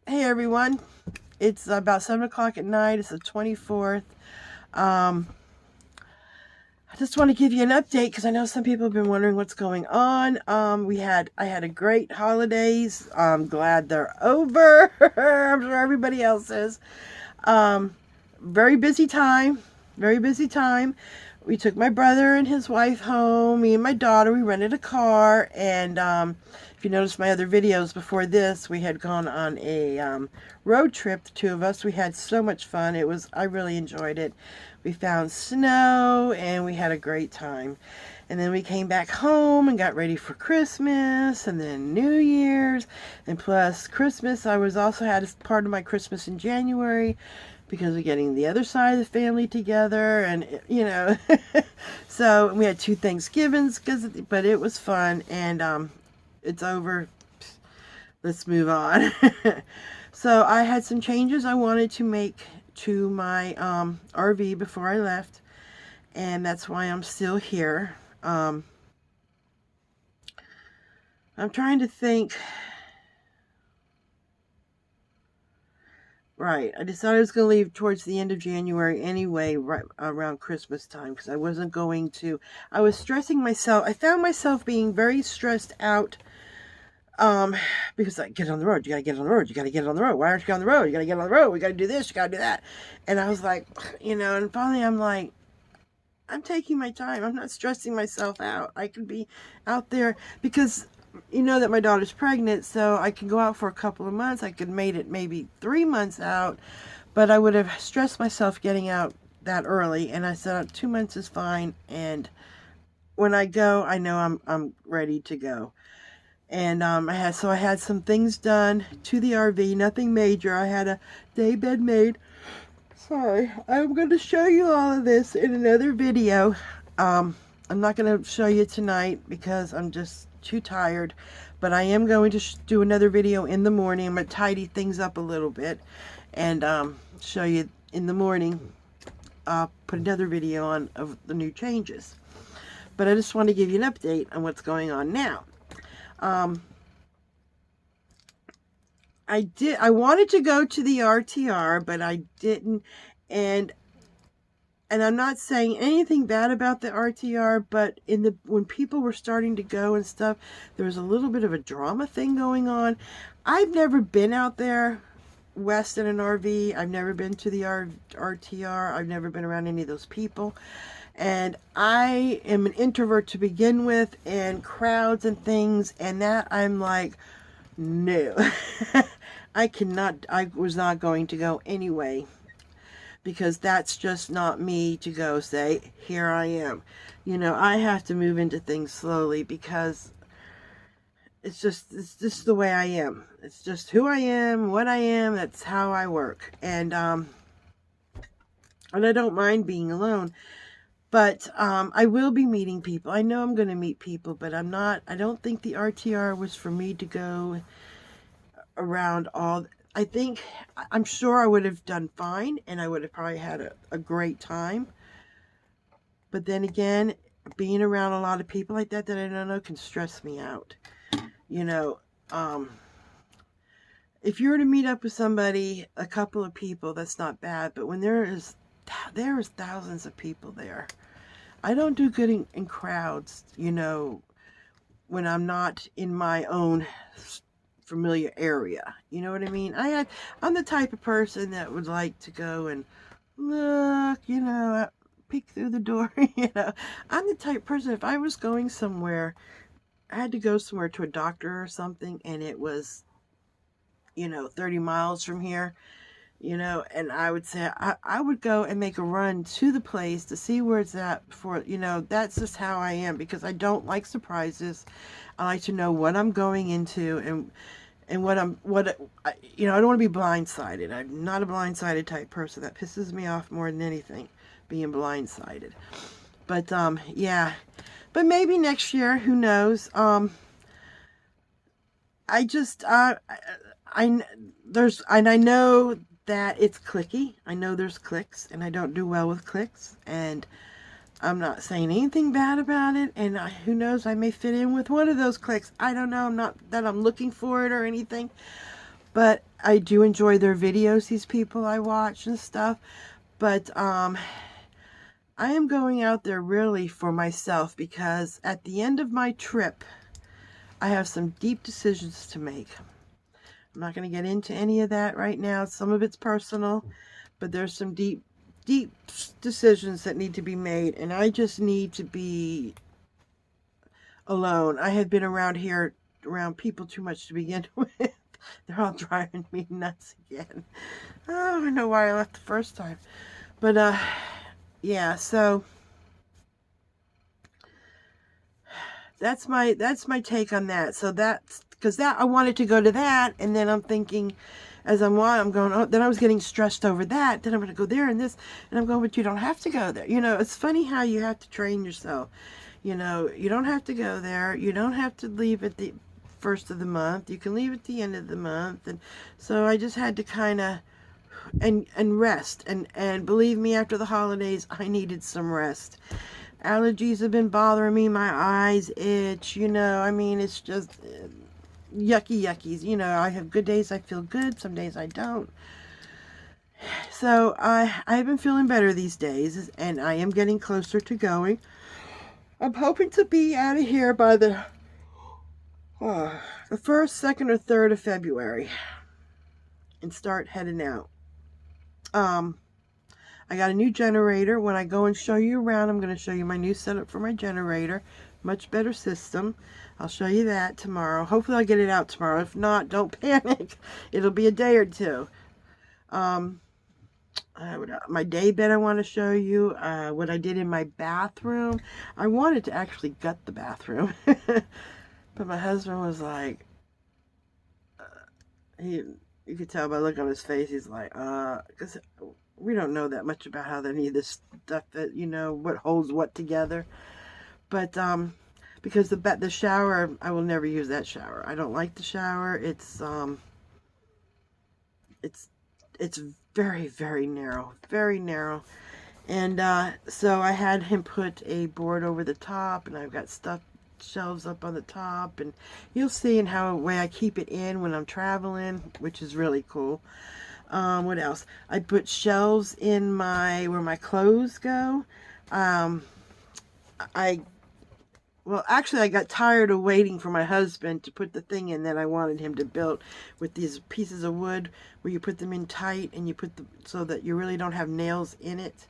Hey everyone, it's about 7 o'clock at night. It's the 24th. I just want to give you an update because I know some people have been wondering what's going on. I had a great holidays. I'm glad they're over. I'm sure everybody else is. Um, very busy time. Very busy time. We took my brother and his wife home. Me and my daughter, we rented a car. And if you notice my other videos before this, we had gone on a road trip, the two of us. We had so much fun. I really enjoyed it. We found snow and we had a great time. And then we came back home and got ready for Christmas and then New Year's. And plus Christmas, I was also had as part of my Christmas in January because of getting the other side of the family together and so we had two Thanksgivings but it was fun and it's over. Let's move on. So I had some changes I wanted to make to my RV before I left, and that's why I'm still here. I'm trying to think. Right, I decided I was going to leave towards the end of January anyway, right around Christmas time, because I wasn't going to. I was stressing myself. I found myself being very stressed out. Because I get on the road, you gotta get on the road, you gotta get on the road. Why aren't you on the road? You gotta get on the road. We gotta do this, you gotta do that. And I was like, and finally I'm like, I'm taking my time. I'm not stressing myself out. I can be out there because you know that my daughter's pregnant, so I can go out for a couple of months. I could made it maybe 3 months out, but I would have stressed myself getting out that early. And I said 2 months is fine. And when I go, I know I'm ready to go. And I had some things done to the RV, nothing major. I had a day bed made. Sorry, I'm going to show you all of this in another video. I'm not going to show you tonight because I'm just too tired. But I am going to do another video in the morning. I'm going to tidy things up a little bit and show you in the morning. Put another video on of the new changes. But I just want to give you an update on what's going on now. I wanted to go to the RTR, but I didn't. And I'm not saying anything bad about the RTR, but when people were starting to go and stuff, there was a little bit of a drama thing going on. I've never been out there west in an RV. I've never been to the RTR. I've never been around any of those people. And I am an introvert to begin with, and crowds and things, and that I'm like, no. I was not going to go anyway, because that's just not me to go say, here I am. I have to move into things slowly because it's just the way I am. It's just who I am, what I am, that's how I work. And I don't mind being alone. But I will be meeting people. I know I'm going to meet people, but I don't think the RTR was for me to go around all. I'm sure I would have done fine and I would have probably had a great time. But then again, being around a lot of people like that I don't know can stress me out. If you were to meet up with somebody, a couple of people, that's not bad. But when there is thousands of people there, I don't do good in crowds, when I'm not in my own familiar area. You know what I mean? I'm the type of person that would like to go and look, peek through the door, I'm the type of person, if I was going somewhere, I had to go somewhere to a doctor or something, and it was, 30 miles from here, and I would say I would go and make a run to the place to see where it's at before, that's just how I am, because I don't like surprises. I like to know what I'm going into and I don't want to be blindsided. I'm not a blindsided type person. That pisses me off more than anything, being blindsided. But yeah, but maybe next year, who knows? I just I know that it's clicky. I know there's clicks, and I don't do well with clicks, and I'm not saying anything bad about it, and who knows, I may fit in with one of those clicks. I don't know. I'm not that I'm looking for it or anything, But I do enjoy their videos, these people I watch and stuff. But I am going out there really for myself, because at the end of my trip, I have some deep decisions to make. I'm not going to get into any of that right now. Some of it's personal, but there's some deep decisions that need to be made, and I just need to be alone. I have been around people too much to begin with. They're all driving me nuts again. Oh, I know why I left the first time. But yeah, so that's my take on that. So that's because I wanted to go to that, and then I'm thinking, as I'm going, oh, then I was getting stressed over that. Then I'm going to go there and this, and I'm going, but you don't have to go there. You know, it's funny how you have to train yourself. You know, you don't have to go there. You don't have to leave at the first of the month. You can leave at the end of the month. And so I just had to kind of and rest. And believe me, after the holidays, I needed some rest. Allergies have been bothering me. My eyes itch. You know, I mean, it's just yuckies. You know, I have good days I feel good. Some days I don't. So I've been feeling better these days, and I am getting closer to going. I'm hoping to be out of here by the 1st, 2nd, or 3rd of February and start heading out. I got a new generator. When I go and show you around, I'm going to show you my new setup for my generator. Much better system. I'll show you that tomorrow. Hopefully I'll get it out tomorrow. If not, don't panic. It'll be a day or two. My day bed I want to show you. What I did in my bathroom. I wanted to actually gut the bathroom. But my husband was like, you could tell by the look on his face, he's like, because we don't know that much about how any of this stuff, that, you know, what holds what together. But because the shower, I will never use that shower. I don't like the shower. It's very, very narrow, very narrow. And so I had him put a board over the top, and I've got shelves up on the top, and you'll see in how way I keep it in when I'm traveling, which is really cool. What else? I put shelves in where my clothes go. Well, actually, I got tired of waiting for my husband to put the thing in that I wanted him to build, with these pieces of wood where you put them in tight and you put them so that you really don't have nails in it.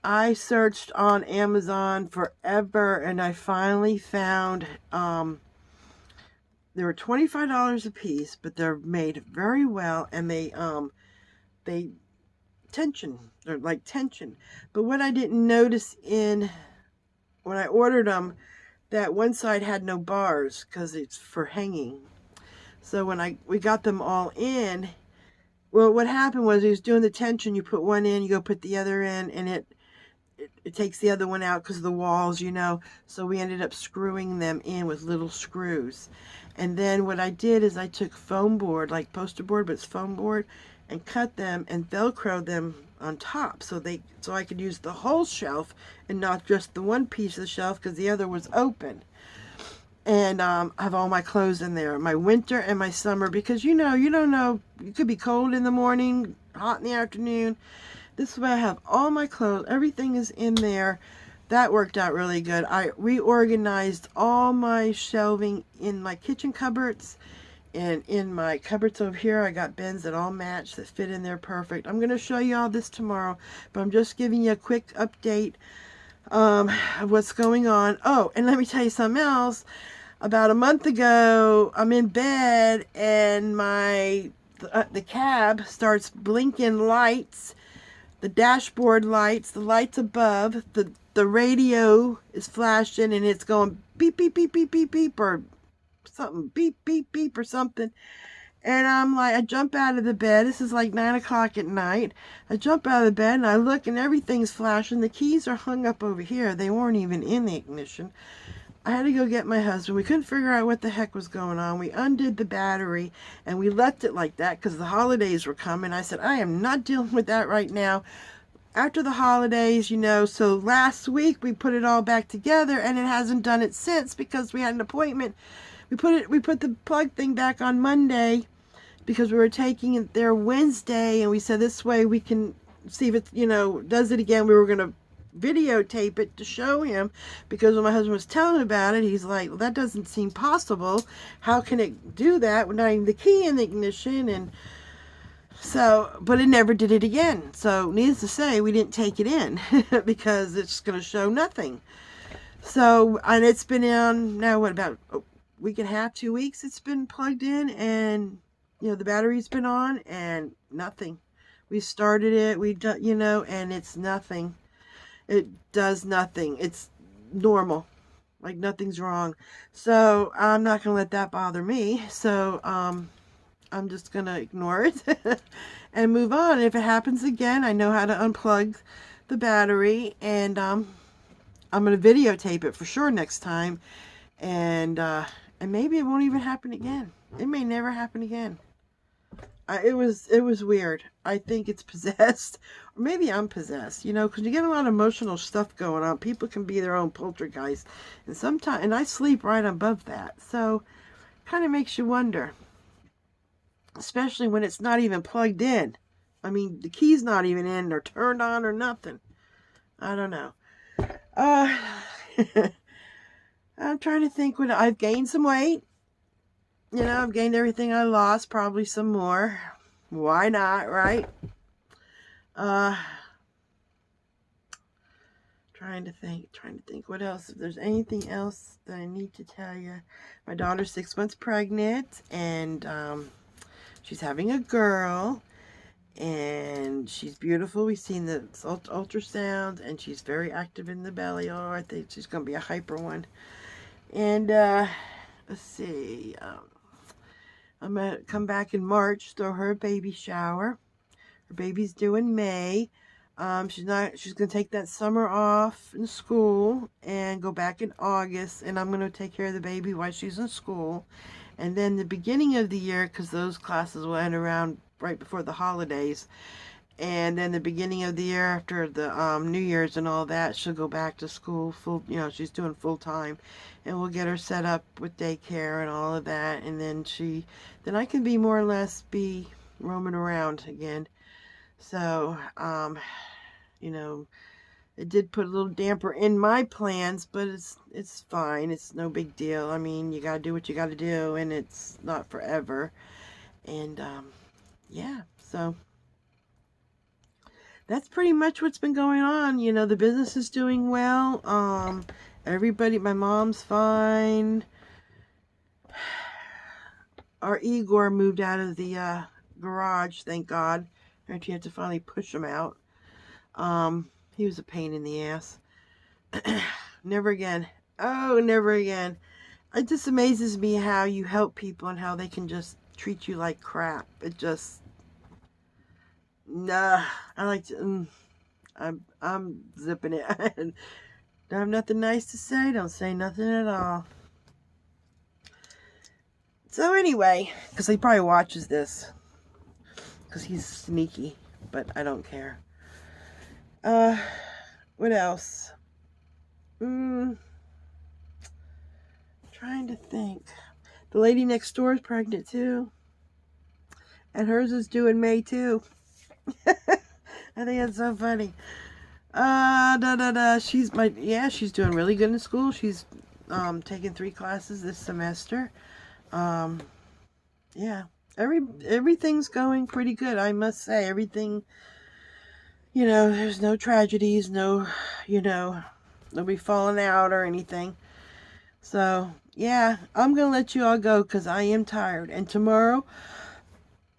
I searched on Amazon forever, and I finally found, they were $25 a piece, but they're made very well, and they're like tension. But what I didn't notice when I ordered them, that one side had no bars because it's for hanging. So when we got them all in, well, what happened was he was doing the tension. You put one in, you go put the other in, and it takes the other one out because of the walls, you know. So we ended up screwing them in with little screws. And then what I did is I took foam board, like poster board, but it's foam board, and cut them and Velcroed them on top so I could use the whole shelf and not just the one piece of the shelf, because the other was open. And I have all my clothes in there, my winter and my summer, because you don't know, it could be cold in the morning, hot in the afternoon. This way I have all my clothes, everything is in there. That worked out really good. I reorganized all my shelving in my kitchen cupboards, and in my cupboards over here, I got bins that all match, that fit in there perfect. I'm going to show you all this tomorrow, but I'm just giving you a quick update of what's going on. Oh, and let me tell you something else. About a month ago, I'm in bed, and the cab starts blinking lights, the dashboard lights, the lights above, the radio is flashing, and it's going beep, beep, beep, beep, beep, beep, or something, beep, beep, beep, or something. And I'm like, I jump out of the bed. This is like 9 o'clock at night. I jump out of the bed, and I look, and everything's flashing. The keys are hung up over here. They weren't even in the ignition. I had to go get my husband. We couldn't figure out what the heck was going on. We undid the battery, and we left it like that because the holidays were coming. I said, I am not dealing with that right now. After the holidays, you know, so last week we put it all back together, and it hasn't done it since because we had an appointment. We put the plug thing back on Monday, because we were taking it there Wednesday, and we said this way we can see if it, does it again. We were going to videotape it to show him, because when my husband was telling him about it, he's like, well, that doesn't seem possible. How can it do that with not even the key in the ignition? And so, but it never did it again. So needless to say, we didn't take it in because it's going to show nothing. So, and it's been on now, what, about a week and a half, 2 weeks it's been plugged in, and the battery's been on and nothing. We started it, and it's nothing. It does nothing. It's normal, like nothing's wrong. So I'm not gonna let that bother me. So I'm just gonna ignore it and move on. If it happens again, I know how to unplug the battery, and I'm gonna videotape it for sure next time, and maybe it won't even happen again. It may never happen again. It was weird. I think it's possessed, or maybe I'm possessed. Because you get a lot of emotional stuff going on. People can be their own poltergeist, and sometimes, and I sleep right above that, so kind of makes you wonder. Especially when it's not even plugged in. I mean, the key's not even in or turned on or nothing. I don't know. I'm trying to think. When I've gained some weight. I've gained everything I lost, probably some more. Why not, right? Trying to think what else. If there's anything else that I need to tell you. My daughter's 6 months pregnant, and she's having a girl, and she's beautiful. We've seen the ultrasound, and she's very active in the belly. Oh, I think she's going to be a hyper one. And let's see. I'm going to come back in March, throw her a baby shower. Her baby's due in May. She's going to take that summer off in school and go back in August. And I'm going to take care of the baby while she's in school. And then the beginning of the year, because those classes will end around right before the holidays. And then the beginning of the year, after the New Year's and all that, she'll go back to school full. She's doing full time, and we'll get her set up with daycare and all of that. And then I can be more or less be roaming around again. So, it did put a little damper in my plans, but it's fine. It's no big deal. I mean, you gotta do what you gotta do, and it's not forever. And yeah, so that's pretty much what's been going on. The business is doing well. Everybody, my mom's fine. Our Igor moved out of the garage, thank God. And you had to finally push him out. He was a pain in the ass. Never again. Oh, never again. It just amazes me how you help people and how they can just treat you like crap. It just... Nah, I like to. I'm zipping it. Don't have nothing nice to say. Don't say nothing at all. So anyway, because he probably watches this, because he's sneaky, but I don't care. What else? Trying to think. The lady next door is pregnant too, and hers is due in May too. I think that's so funny. She's doing really good in school. She's taking 3 classes this semester. Yeah, everything's going pretty good, I must say. Everything, there's no tragedies, no, nobody falling out or anything. So yeah, I'm gonna let you all go because I am tired, and tomorrow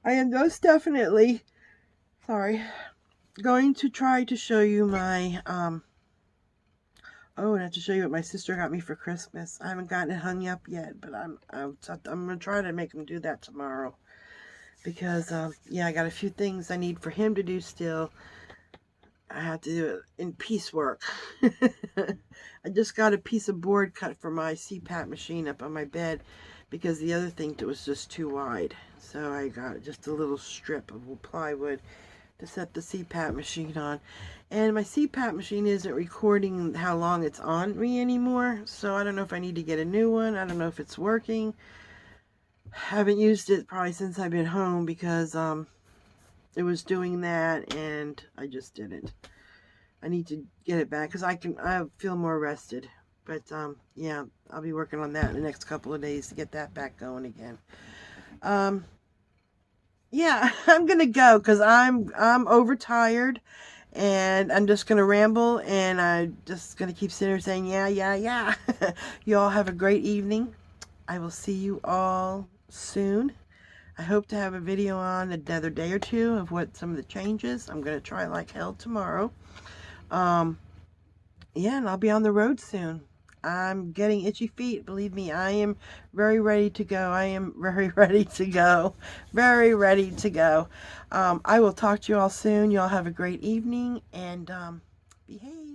I am most definitely going to try to show you my and I have to show you what my sister got me for Christmas. I haven't gotten it hung up yet, but I'm gonna try to make him do that tomorrow, because I got a few things I need for him to do still. I have to do it in piecework. I just got a piece of board cut for my CPAP machine up on my bed, because the other thing was just too wide. So I got just a little strip of plywood to set the CPAP machine on. And my CPAP machine isn't recording how long it's on me anymore, so I don't know if I need to get a new one. I don't know if it's working. Haven't used it probably since I've been home because it was doing that and I just didn't. I need to get it back because I feel more rested. But yeah, I'll be working on that in the next couple of days to get that back going again. Um, yeah, I'm gonna go because I'm overtired, and I'm just gonna ramble, and I'm just gonna keep sitting here saying yeah, yeah, yeah. You all have a great evening. I will see you all soon. I hope to have a video on another day or two of what some of the changes. I'm gonna try like hell tomorrow. Um, yeah, and I'll be on the road soon. I'm getting itchy feet. Believe me, I am very ready to go. I am very ready to go. Very ready to go. I will talk to you all soon. You all have a great evening and behave.